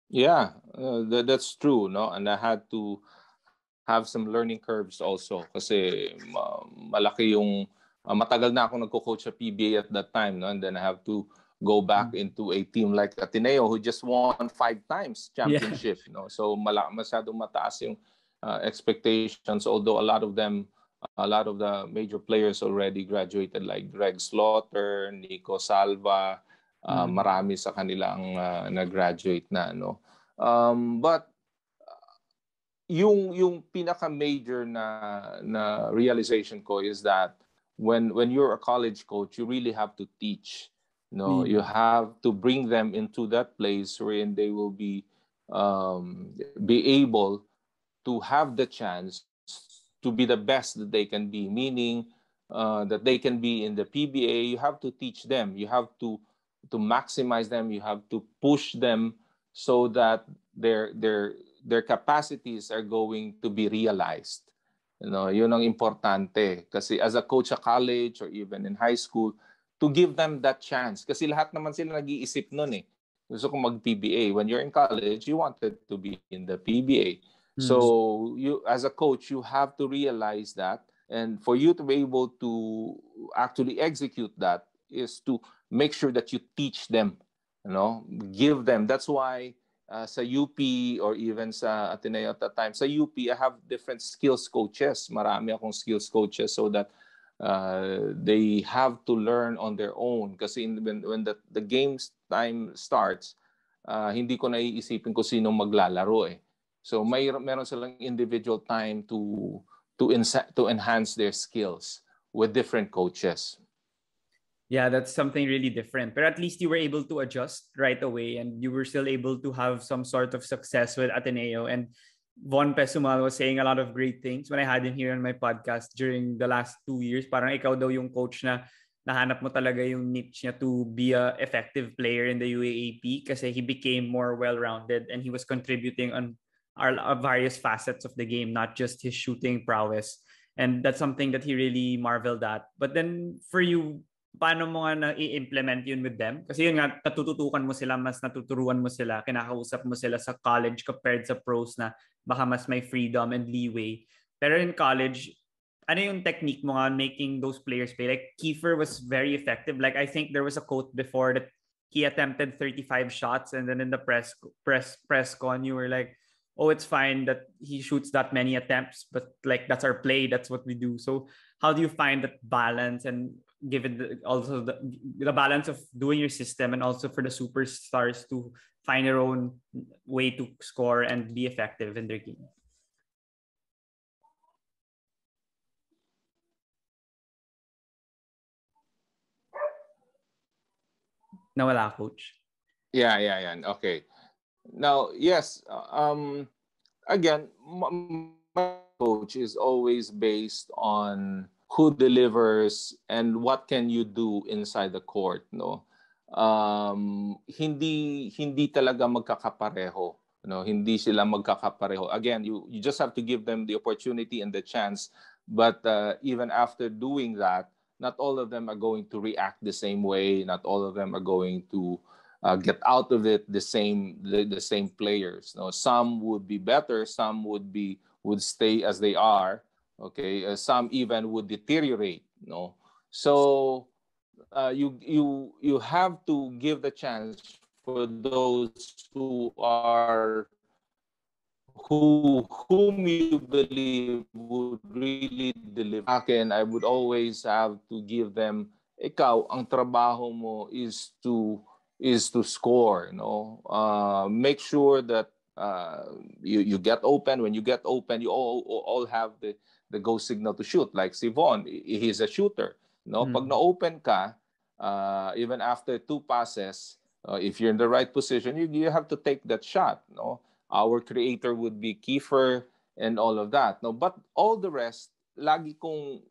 Yeah, that's true, no? And I had to have some learning curves also kasi malaki yung matagal na ako nagko-coach sa PBA at that time, no? And then I have to go back into a team like Ateneo who just won 5 times Yeah. championship, no? So masyadong mataas yung expectations, although a lot of the major players already graduated like Greg Slaughter, Nico Salva, Mm. marami sa kanilang nag-graduate na, no? But yung pinaka major na realization ko is that when you're a college coach, you really have to teach. No, you Yeah. have to bring them into that place wherein they will be able to have the chance to be the best that they can be, meaning that they can be in the PBA. You have to teach them. You have to maximize them. You have to push them so that their capacities are going to be realized. Yun ang importante. Kasi as a coach at college or even in high school, to give them that chance. Kasi lahat naman sila nag-iisip nun eh. Gusto kong mag-PBA. When you're in college, you wanted to be in the PBA. Mm. So you, as a coach, you have to realize that, and for you to be able to actually execute that is to make sure that you teach them, give them. That's why sa UP or even sa Ateneo at that time, sa UP, I have different skills coaches. Marami akong skills coaches so that they have to learn on their own. Kasi when the games time starts, hindi ko naiisipin kung sinong maglalaro eh. So meron silang individual time to enhance their skills with different coaches. Yeah, that's something really different. But at least you were able to adjust right away and you were still able to have some sort of success with Ateneo. And Von Pessumal was saying a lot of great things when I had him here on my podcast during the last 2 years. Parang ikaw daw yung coach na nahanap mo talaga yung niche niya to be a effective player in the UAAP kasi he became more well-rounded and he was contributing on our various facets of the game, not just his shooting prowess. And that's something that he really marveled at. But then for you, paano mo nga na-i-implement yun with them? Kasi yun nga, natututukan mo sila, mas natuturuan mo sila, kinakausap mo sila sa college compared sa pros na baka mas may freedom and leeway. Pero in college, ano yung technique mo nga making those players play? Like Kiefer was very effective. Like I think there was a quote before that he attempted 35 shots and then in the press con you were like, oh, it's fine that he shoots that many attempts, but like that's our play, that's what we do. So how do you find that balance and given also the balance of doing your system and also for the superstars to find their own way to score and be effective in their game? Nawala, coach. Yeah. Okay. Now, yes. Again, my coach is always based on who delivers and what can you do inside the court, no? Hindi talaga magkakapareho, no? Hindi sila magkakapareho. Again, you just have to give them the opportunity and the chance, but even after doing that, not all of them are going to react the same way. Not all of them are going to get out of it the same players. No, some would be better, some would stay as they are. Okay, some even would deteriorate. No, so you have to give the chance for those whom you believe would really deliver. Akin, I would always have to give them, ikaw, ang trabaho mo is to score, make sure that you get open. When you get open, you all have the go signal to shoot. Like si Von, he's a shooter. No, pag Mm. na-open ka, even after 2 passes, if you're in the right position, you have to take that shot. No, our creator would be Kiefer and all of that. No, but all the rest, lagi kong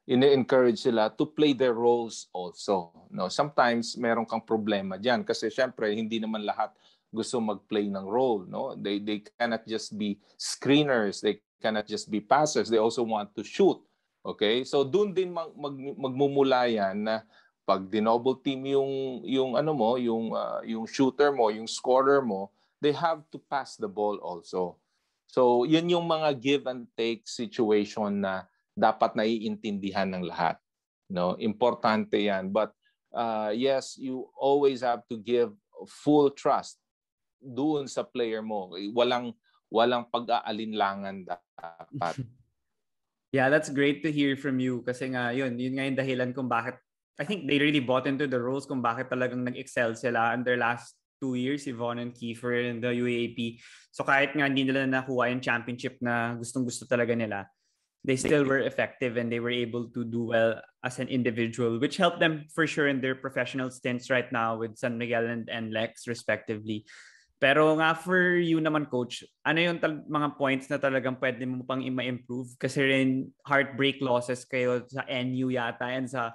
ini-encourage sila to play their roles also. No, sometimes meron kang problema diyan kasi syempre hindi naman lahat gusto mag-play ng role, no? They cannot just be screeners, they cannot just be passers, they also want to shoot. Okay? So doon din magmumula yan na pag dinoble team yung ano mo, yung shooter mo, yung scorer mo, they have to pass the ball also. So, yun yung mga give and take situation na dapat naiintindihan ng lahat. No, importante 'yan. But yes, you always have to give full trust doon sa player mo. Walang pag-aalinlangan dapat. Yeah, that's great to hear from you kasi nga yun nga yung dahilan kung bakit I think they really bought into the roles kung bakit talagang nag-excel sila in their last 2 years, si Von and Kiefer in the UAAP. So kahit nga hindi nila nakuha yung championship na gustong-gusto talaga nila, they still were effective and they were able to do well as an individual, which helped them for sure in their professional stints right now with San Miguel and Lex respectively. Pero nga for you naman, Coach, ano yung mga points na talagang pwede mo pang i-improve? Kasi rin heartbreak losses kayo sa NU yata and sa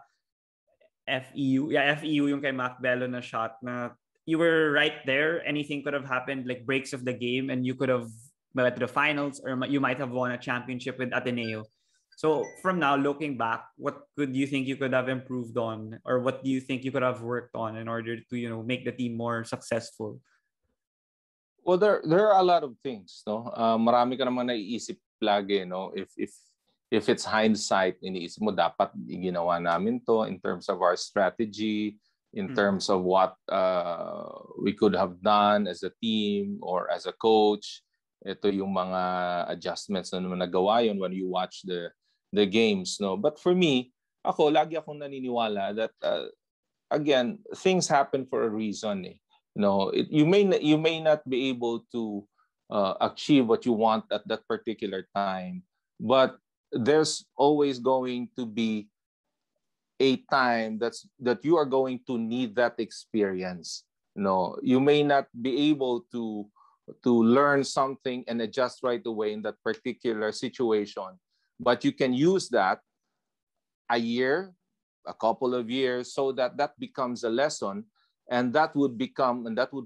FEU. Yeah, FEU yung kay Mac Bello na shot na you were right there. Anything could have happened, like breaks of the game, and you could have made to the finals or you might have won a championship with Ateneo. So from now, looking back, what could you think you could have improved on, or what do you think you could have worked on in order to make the team more successful? Well, there are a lot of things, no. Marami ka naman naiisip lagi, no. If it's hindsight, iniisip mo dapat ginawa namin to in terms of our strategy, in terms of what we could have done as a team or as a coach. Ito yung mga adjustments na naman nagawa yun when you watch the games, no. But for me, lagi akong naniniwala that again, things happen for a reason, eh. You may not be able to achieve what you want at that particular time, but there's always going to be a time that you are going to need that experience. You may not be able to learn something and adjust right away in that particular situation, but you can use that a year, a couple of years, so that becomes a lesson. And that would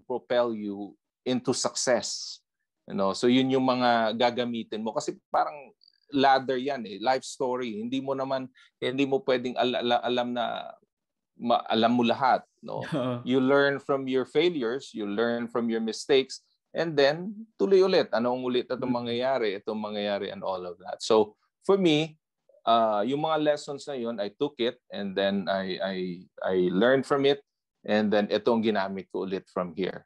propel you into success. So yun yung mga gagamitin mo kasi parang ladder yan, life story. Hindi mo pwedeng alam mo lahat, no. You learn from your failures, you learn from your mistakes, and then tuloy ulit. Itong mangyayari and all of that. So for me, yung mga lessons na yun, I took it and then I learned from it. And then itong ginamit ko ulit from here.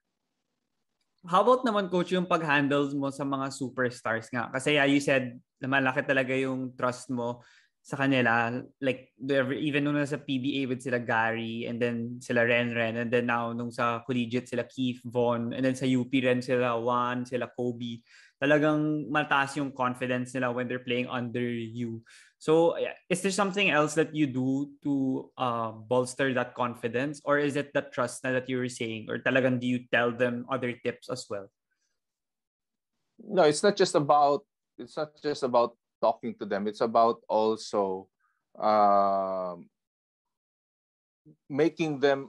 How about naman, Coach, yung pag-handle mo sa mga superstars nga? Kasi you said na malaki talaga yung trust mo sa kanila. Like, even nung nasa PBA with sila Gary, and then sila Ren, and then now nung sa collegiate sila Keith, Von, and then sa UP rin sila Juan, sila Kobe. Talagang mataas yung confidence nila when they're playing under you. So, is there something else that you do to bolster that confidence? Or is it that trust na that you were saying? Or talagang do you tell them other tips as well? No, it's not just about talking to them. It's about also making them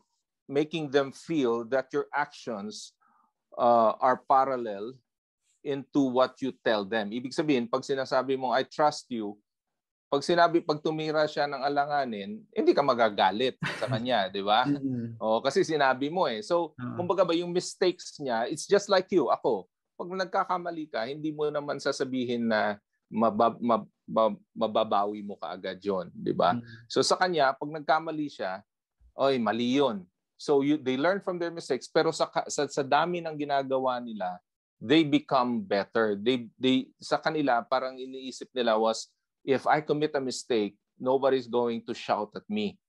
feel that your actions are parallel into what you tell them. Ibig sabihin, pag sinasabi mo, I trust you, pag tumira siya ng alanganin, hindi ka magagalit sa kanya, di ba? Kasi sinabi mo eh. So, kumbaga ba yung mistakes niya, it's just like you, ako. Pag nagkakamali ka, hindi mo naman sasabihin na mababawi mo kaagad yun, di ba? So sa kanya, pag nagkamali siya, oy, mali yun. So they learn from their mistakes, pero sa dami ng ginagawa nila, they become better. They sa kanila, parang iniisip nila was, if I commit a mistake, nobody's going to shout at me.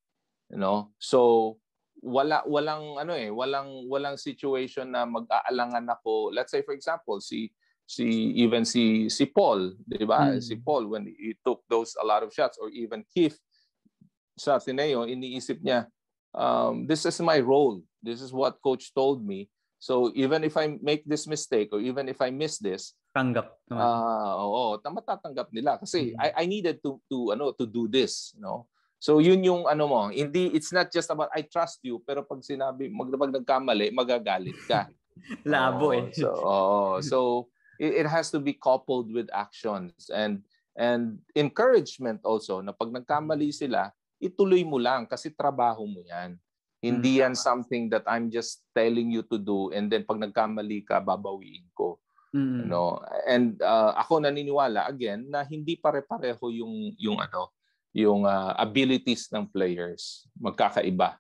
So walang situation na mag-aalangan ako. Let's say for example, si Paul, 'di ba? Si Paul when he took a lot of shots, or even Keith sa Ateneo, iniisip niya, this is my role. This is what coach told me. So even if I make this mistake or even if I miss this, tanggap matatanggap nila kasi I needed to do this, So yun yung mo, it's not just about I trust you, pero pag sinabi pag nagkamali, magagalit ka. Labo eh. So it has to be coupled with actions and encouragement also, na pag nagkamali sila, ituloy mo lang kasi trabaho mo yan. Hindi yan something that I'm just telling you to do and then pag nagkamali ka, babawiin ko. And ako naniniwala again na hindi pare-pareho yung abilities ng players, magkakaiba.